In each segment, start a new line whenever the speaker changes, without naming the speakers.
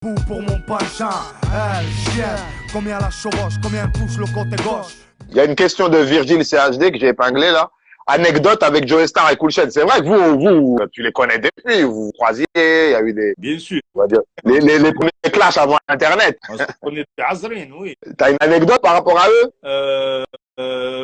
Pour mon panchin, elle, chien, combien la chevauche, combien touche le côté gauche.
Il y a une question de Virgile CHD que j'ai épinglée là. Anecdote avec Joe Star et Cool Chain. C'est vrai que vous, tu les connais depuis, vous vous croisiez, il y a eu des,
Bien sûr.
on va dire, les premiers clashs avant Internet.
On se connaît depuis Azrine, oui.
T'as une anecdote par rapport à eux?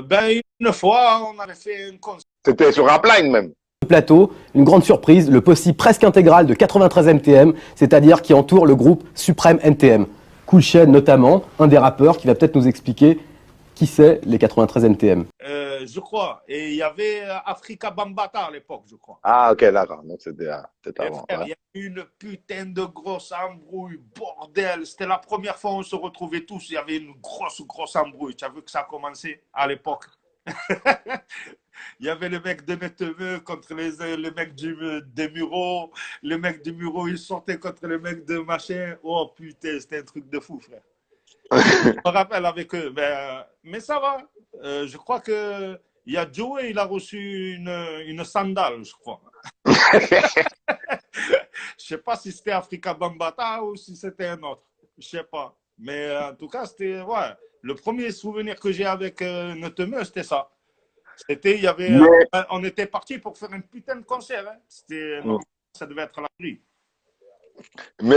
Ben, une fois, on avait fait un concert.
C'était sur Rapline même.
Plateau, une grande surprise, le possi presque intégral de 93 NTM, c'est-à-dire qui entoure le groupe Supreme NTM. Cool Chain notamment, un des rappeurs qui va peut-être nous expliquer qui c'est les 93 NTM.
Je crois. Et il y avait Africa Bambata à l'époque, je crois.
Ah ok, d'accord. Donc c'était avant.
Frère,
Ouais.
il y a eu une putain de grosse embrouille, bordel. C'était la première fois où on se retrouvait tous. Il y avait une grosse embrouille. Tu as vu que ça a commencé à l'époque. Il y avait le mec de Meteveux contre le mec des Mureaux. Le mec du Mureau, il sortait contre le mec de machin. Oh putain, c'était un truc de fou, frère. Je me rappelle avec eux. Mais ça va. Je crois que il y a Joey, il a reçu une sandale, je crois. Je sais pas si c'était Africa Bambata ou si c'était un autre. Je sais pas. Mais en tout cas, c'était ouais. Le premier souvenir que j'ai avec Netemeux, c'était ça. C'était, il y avait, on était parti pour faire un putain de concert. Hein. C'était, ça devait être la pluie.
Mais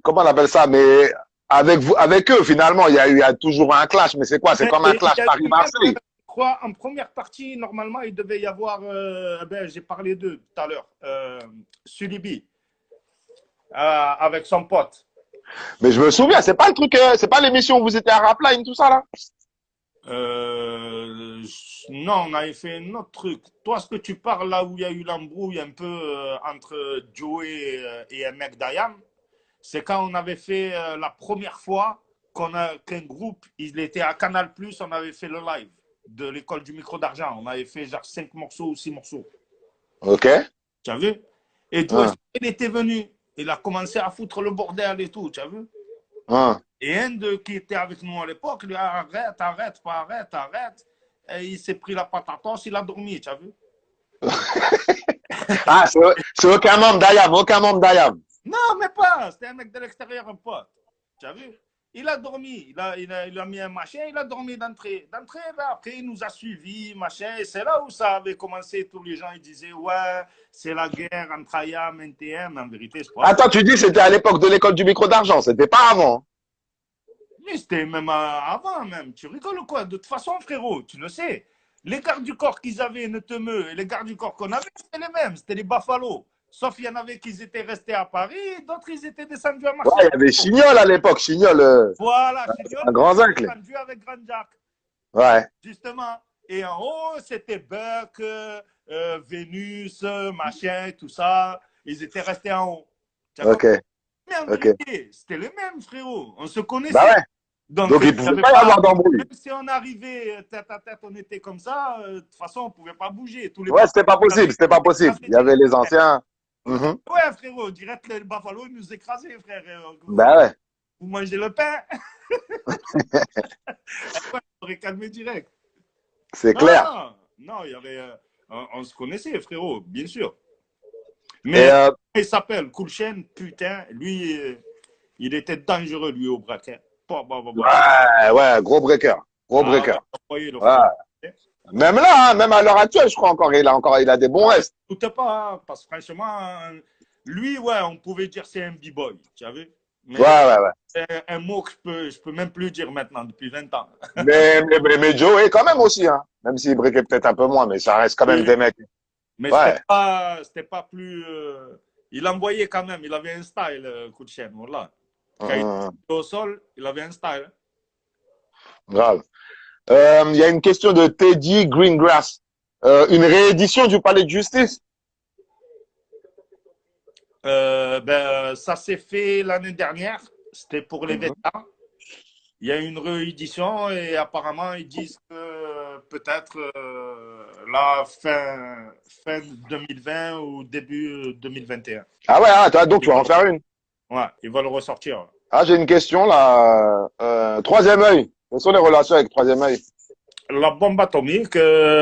comment on appelle ça? Mais avec vous, avec eux, finalement, il y a toujours un clash. Mais c'est quoi? C'est comme un clash Paris-Marseille.
Je crois, en première partie, normalement, il devait y avoir, j'ai parlé d'eux tout à l'heure, Sulibi, avec son pote.
Mais je me souviens, c'est pas le truc, c'est pas l'émission où vous étiez à Rapline, tout ça là?
Non, on avait fait un autre truc. Toi, ce que tu parles là où il y a eu l'embrouille un peu entre Joey et un mec d'Ayam, c'est quand on avait fait la première fois qu'un groupe, il était à Canal+, on avait fait le live de l'école du micro d'argent. On avait fait genre 5 morceaux ou 6 morceaux.
Ok.
Tu as vu? Et Joey, il était venu. Il a commencé à foutre le bordel et tout, tu as vu? Et un qui était avec nous à l'époque, il a dit arrête. Et il s'est pris la patate, il a dormi, tu as vu?
Ah, c'est aucun membre d'Ayam,
Non, mais pas, c'était un mec de l'extérieur, un pote. Tu as vu? Il a dormi, il a mis un machin, il a dormi d'entrée. D'entrée, après, il nous a suivis, machin. Et c'est là où ça avait commencé. Tous les gens, ils disaient, ouais, c'est la guerre entre Ayam et NTM. En vérité, je crois.
Attends, tu dis c'était à l'époque de l'école du micro d'argent, c'était pas avant.
Mais c'était même avant, même. Tu rigoles ou quoi? De toute façon, frérot, tu le sais. Les gardes du corps qu'ils avaient, Netemeux, et les gardes du corps qu'on avait, c'était les mêmes. C'était les Buffalo. Sauf qu'il y en avait qui étaient restés à Paris, d'autres, ils étaient descendus à Marseille.
Ouais, il y avait Chignol à l'époque, Chignol.
Voilà, Chignol.
Un grand oncle.
Descendu avec Grand Jack.
Ouais.
Justement. Et en haut, c'était Buck, Vénus, machin, tout ça. Ils étaient restés en haut.
Ok.
Mais en vérité, c'était les mêmes, frérot. On se connaissait.
Bah ouais.
Donc
il ne pouvait pas y avoir d'embrouille.
Même si on arrivait tête à tête, on était comme ça, de toute façon, on ne pouvait pas bouger.
Ouais, c'était pas possible, c'était pas possible. Il y avait les anciens.
Ouais, frérot, direct, le Buffalo, ils nous écrasaient, frère.
Bah ouais.
Vous mangez le pain. On aurait calmé direct.
C'est clair.
Non, il y avait. On se connaissait, frérot, bien sûr. Mais il s'appelle Cool Chain, putain, lui, il était dangereux, lui, au braquet.
Ouais, gros breaker. Ouais. Même là, hein, même à l'heure actuelle, je crois encore, il a des bons restes.
Tout pas, hein, parce que franchement, lui, ouais, on pouvait dire c'est un b-boy, tu as vu? Mais
ouais.
Un mot que je peux même plus dire maintenant, depuis 20 ans.
mais Joey, quand même aussi, hein. Même s'il briquait peut-être un peu moins, mais ça reste quand même des mecs.
Mais c'était pas plus. Il envoyait quand même, il avait un style, coup de chaîne, voilà. Quand il était au sol, il avait un style.
Grave. Il y a une question de Teddy Greengrass. Une réédition du Palais de Justice?
Ça s'est fait l'année dernière. C'était pour les vétérans. Il y a une réédition et apparemment, ils disent que peut-être la fin 2020 ou début 2021.
Ah ouais, donc tu vas en faire une.
Ouais, ils vont le ressortir.
Ah, j'ai une question là. Troisième œil. Quelles sont les relations avec Troisième œil?
La bombe atomique,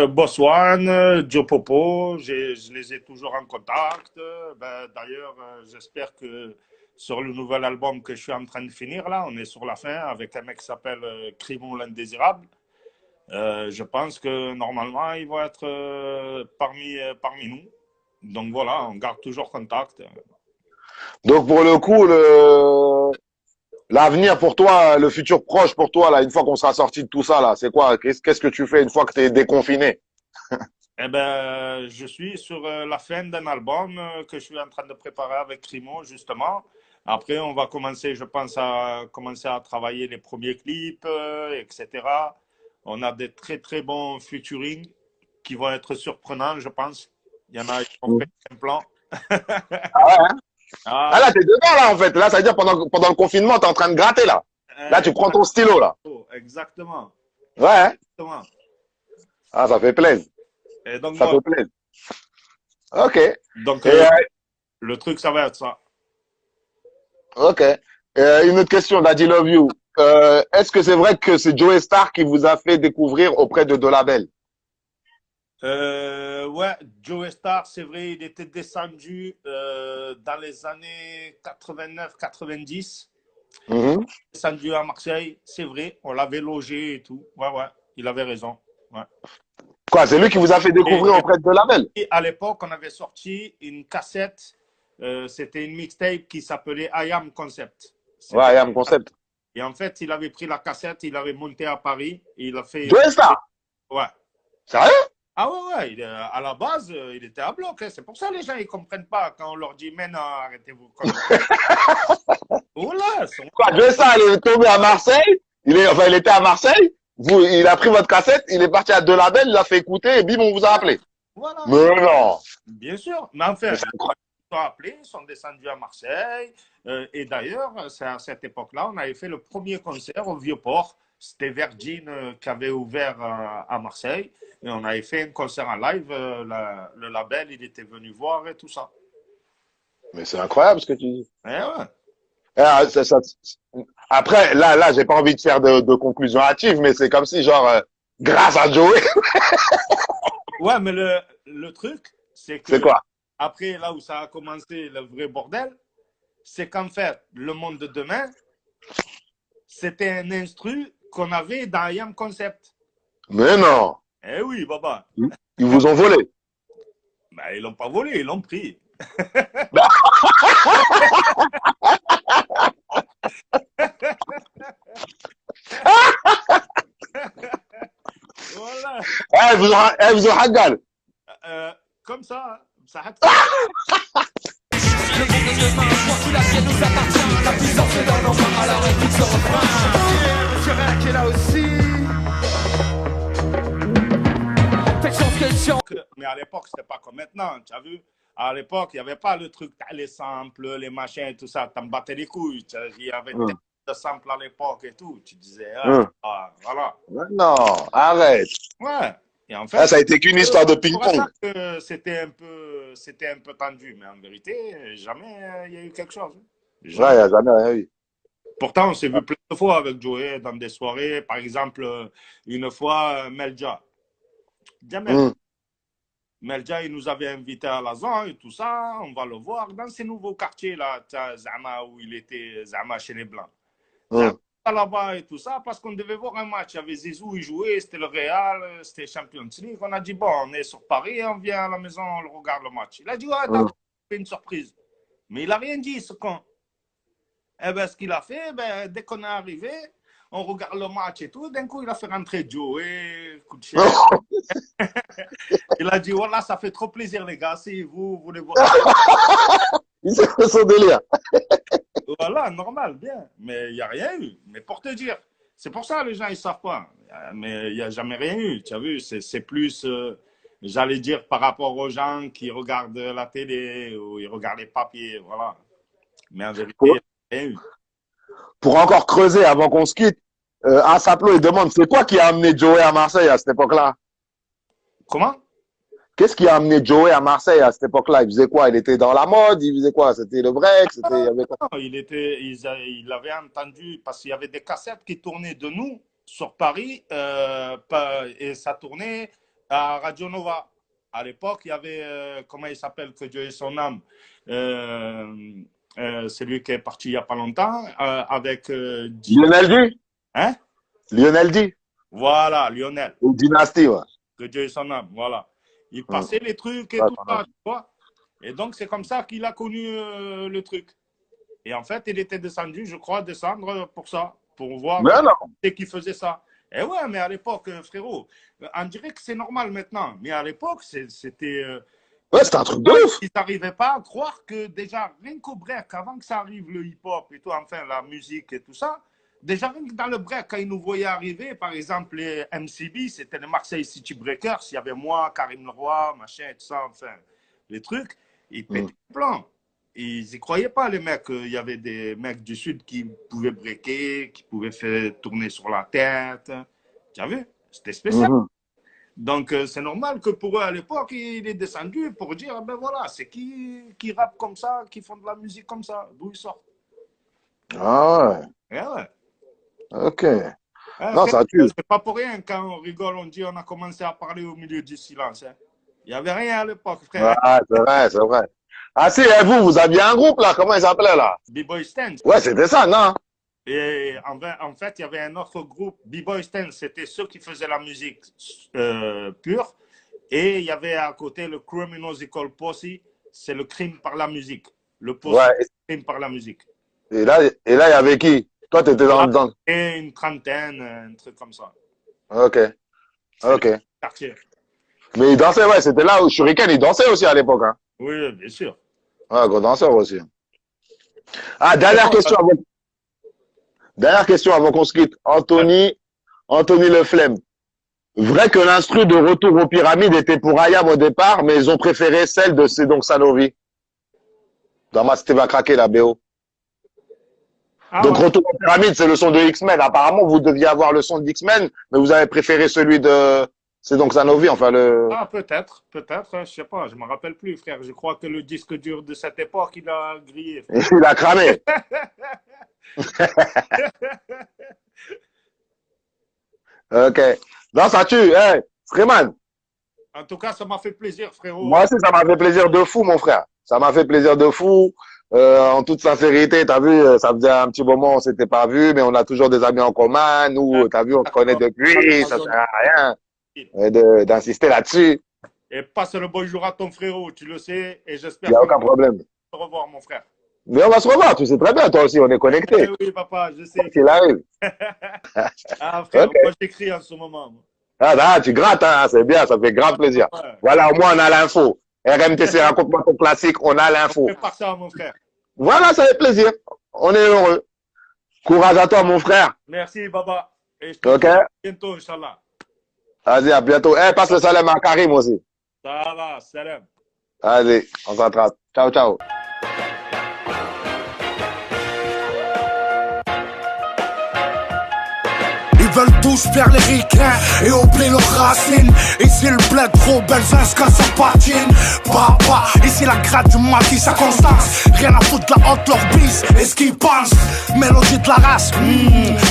Bosswan, Joe Popo, je les ai toujours en contact. D'ailleurs, j'espère que sur le nouvel album que je suis en train de finir là. On est sur la fin avec un mec qui s'appelle Crimon l'Indésirable. Je pense que normalement, il va être parmi nous. Donc voilà, on garde toujours contact.
Donc pour le coup, l'avenir pour toi, le futur proche pour toi, là, une fois qu'on sera sorti de tout ça, là, c'est quoi? Qu'est-ce que tu fais une fois que tu es déconfiné?
Eh ben, je suis sur la fin d'un album que je suis en train de préparer avec Crimo, justement. Après, on va commencer, je pense, à commencer à travailler les premiers clips, etc. On a des très, très bons featuring qui vont être surprenants, je pense. Il y en a qui ont fait un plan.
Ah ouais, hein?
Ah,
Ah là, t'es dedans, là, en fait. Là, ça veut dire pendant le confinement, t'es en train de gratter, là. Là, tu prends ton stylo, là.
exactement.
Ouais, hein?
Exactement.
Ah, ça fait plaisir.
Et donc,
Ça
bon,
fait plaisir. Ok.
donc
Et,
le truc, ça va être ça.
ok. Une autre question, Daddy Love You. Est-ce que c'est vrai que c'est Joey Star qui vous a fait découvrir auprès de Dolabel?
Ouais, Joe Star, c'est vrai, il était descendu dans les années 89-90.
Mhm.
Descendu à Marseille, c'est vrai, on l'avait logé et tout. Ouais, ouais, il avait raison. Ouais.
Quoi, c'est lui qui vous a fait découvrir auprès de Dolabel?
Et à l'époque, on avait sorti une cassette, c'était une mixtape qui s'appelait I Am Concept.
Ouais, Yam Concept.
Et en fait, il avait pris la cassette, il avait monté à Paris, et il a fait.
Joey Star?
Ouais.
Sérieux?
Ah ouais, ouais, à la base, il était à bloc. Hein. C'est pour ça que les gens, ils ne comprennent pas quand on leur dit, mais non, arrêtez-vous. Voilà,
Quoi, Joey Star, il est tombé à Marseille. Enfin, il était à Marseille. Il a pris votre cassette, il est parti à Dolabel, il l'a fait écouter et bim, on vous a appelé.
Voilà.
Mais non.
Bien sûr. Mais enfin,
Mais c'est incroyable.
ils sont appelés, ils sont descendus à Marseille. Et d'ailleurs, c'est à cette époque-là, on avait fait le premier concert au Vieux-Port. C'était Virgin qui avait ouvert à Marseille. Et on avait fait un concert en live. Le label, il était venu voir et tout ça.
Mais c'est incroyable ce que tu dis.
Eh ouais.
Ah, après, là, j'ai pas envie de faire de conclusion hâtive, mais c'est comme si, genre, grâce à Joey.
Ouais, mais le truc, c'est que
C'est quoi?
après, là où ça a commencé le vrai bordel, c'est qu'en fait, le monde de demain, c'était un instru qu'on avait dans IAM Concept.
Mais non.
Eh oui, Baba.
Ils vous ont volé.
Ben, ils l'ont pas volé, ils l'ont pris. Voilà.
Vous ont hagal.
Comme ça, ça a
Le monde de demain, je crois que la vie nous appartient. La puissance est dans nos mains, alors écoute ce refrain.
Monsieur Réa qui est là aussi.
Faites chance que chante.
Mais à l'époque, c'était pas comme maintenant, tu as vu? À l'époque, il n'y avait pas le truc, les samples, les machins et tout ça. T'en battais les couilles. Il y avait tellement de samples à l'époque et tout. Tu disais, voilà.
Non, arrête.
Ouais. Et en fait,
Là, ça a été qu'une histoire de ping-pong.
C'était un peu tendu, mais en vérité, jamais il y a eu quelque chose.
Ouais, il n'y a jamais rien eu.
Pourtant, on s'est vu plein de fois avec Joey dans des soirées. Par exemple, une fois, Melja. Jamel. Melja, il nous avait invités à la zone et tout ça. On va le voir dans ces nouveaux quartiers là, Zama, où il était Zama chez les Blancs. Là-bas et tout ça, parce qu'on devait voir un match. Il y avait Zizou, il jouait, c'était le Real, c'était Champions League. On a dit, bon, on est sur Paris, on vient à la maison, on regarde le match. Il a dit, ouais, d'accord, on fait une surprise. Mais il n'a rien dit, ce con. Eh bien, ce qu'il a fait, ben, dès qu'on est arrivé, on regarde le match et tout. D'un coup, il a fait rentrer Joey, coup de chien. Il a dit, voilà, ça fait trop plaisir, les gars. Si vous voulez voir.
Il s'est fait son délire.
Voilà, normal, bien. Mais il n'y a rien eu. Mais pour te dire, c'est pour ça que les gens, ils ne savent pas. Mais il n'y a jamais rien eu. Tu as vu, c'est plus, j'allais dire, par rapport aux gens qui regardent la télé ou ils regardent les papiers. Voilà. Mais en vérité, il n'y a rien eu.
Pour encore creuser avant qu'on se quitte, Asaplo, il demande, c'est quoi qui a amené Joey à Marseille à cette époque-là?
Comment?
Qu'est-ce qui a amené Joey à Marseille à cette époque-là? Il faisait quoi? Il était dans la mode? Il faisait quoi? C'était le break? Il
avait entendu, parce qu'il y avait des cassettes qui tournaient de nous sur Paris, et ça tournait à Radio Nova. À l'époque, il y avait, comment il s'appelle, que Dieu ait son âme, celui qui est parti il n'y a pas longtemps, avec
Lionel D.
Hein?
Lionel D.
Voilà, Lionel.
Ou Dynasty, ouais.
Que Dieu ait son âme, voilà. Il passait les trucs et
Ouais,
tout ça, tu vois. Et donc, c'est comme ça qu'il a connu le truc. Et en fait, il était descendu, je crois, descendre pour ça, pour voir
Mais non.
qui faisait ça. Et ouais, mais à l'époque, frérot, on dirait que c'est normal maintenant. Mais à l'époque, c'était...
Ouais, c'était un truc de ouf.
ils n'arrivaient pas à croire que déjà, rien qu'au break, avant que ça arrive, le hip-hop et tout, enfin, la musique et tout ça, déjà, rien que dans le break, quand ils nous voyaient arriver, par exemple, les MCB, c'était les Marseille City Breakers, il y avait moi, Karim Leroy, machin, tout ça, enfin, les trucs, ils pétaient le plan. Ils n'y croyaient pas, les mecs. Il y avait des mecs du Sud qui pouvaient breaker, qui pouvaient faire tourner sur la tête. Tu as vu? C'était spécial. Donc, c'est normal que pour eux, à l'époque, il est descendu pour dire, ben voilà, c'est qui rappe comme ça, qui font de la musique comme ça, d'où ils sortent.
Ah ouais.
Et ouais.
Ok.
Hein,
Non, ça tue.
c'est pas pour rien, quand on rigole, on dit on a commencé à parler au milieu du silence. Hein. Il n'y avait rien à l'époque, frère.
Ouais, c'est vrai, c'est vrai. Ah si, et vous aviez un groupe là, comment il s'appelait là?
B-Boy Stance.
Ouais, c'était ça, non?
Et en fait, il y avait un autre groupe, B-Boy Stance, c'était ceux qui faisaient la musique pure. Et il y avait à côté le Criminosical Posse, c'est le crime par la musique. Le posse,
Ouais.
le crime par la musique.
Et là, il y avait qui? Toi, t'étais dans...
Et une trentaine, un truc comme ça.
Ok. Ok.
Quartier.
Mais il dansait, ouais, c'était là où Shuriken, il dansait aussi à l'époque, hein.
Oui, bien sûr.
Ouais, gros danseur aussi. Ah, dernière question avant qu'on se quitte. Anthony Le Flemme. Vrai que l'instru de Retour aux Pyramides était pour Ayam au départ, mais ils ont préféré celle de C'est donc Sanovi. Dans ma c'était va craquer la BO.
Ah,
Donc
ouais.
Retour aux Pyramides, c'est le son de X-Men. Apparemment, vous deviez avoir le son d'X-Men, mais vous avez préféré celui de C'est donc Sanovi, enfin le...
Ah, peut-être, je sais pas, je me rappelle plus, frère. Je crois que le disque dur de cette époque, il a grillé. Frère.
Il a cramé. Ok. Non, ça tue. Hey, Freeman.
En tout cas, ça m'a fait plaisir, frérot.
Moi aussi, ça m'a fait plaisir de fou, mon frère. Ça m'a fait plaisir de fou. En toute sincérité, t'as vu, ça faisait un petit moment, on s'était pas vu, mais on a toujours des amis en commun. Nous, t'as vu, on se connaît depuis, ça sert à rien d'insister là-dessus.
Et passe le bonjour à ton frérot, tu le sais, et j'espère
Il n'y a aucun problème.
te revoir, mon frère.
Mais on va se revoir, tu sais très bien, toi aussi, on est
Eh
connectés.
oui, papa, je sais.
S'il arrive.
Ah, frère,
Ok.
moi j'écris en ce moment. Moi.
Ah, là, tu grattes, hein, c'est bien, ça fait grave plaisir.
Ouais.
Voilà, au moins, on a l'info. RMTC, raconte-moi ton classique, on a l'info.
Prépare ça, mon frère.
Voilà, ça fait plaisir. On est heureux. Courage à toi, mon frère.
Merci, Baba. Et je te
Ok?
dis à bientôt, Inch'Allah.
Vas-y, à bientôt. Eh, passe le salam à Karim aussi.
Ça va, salam.
Allez, on s'attrape. Ciao, ciao.
Ils veulent tous faire les ricains et oublier leurs racines. Ici le bled trop belle, jusqu'à sa patine. Papa, ici la grade du maquis, sa constance. Rien à foutre de la haute, leur bise et ce qu'ils pensent. Mélodie de la race,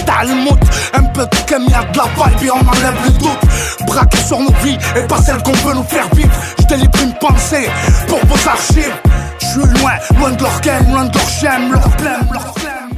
t'as le mood. Un peu de kémia, de la vibe et on enlève les doutes. Braquer sur nos vies et pas celles qu'on veut nous faire vivre. Je délivre une pensée pour vos archives. Je suis loin, loin de leur game, loin de leur chaîne, leur flemme, leur flemme.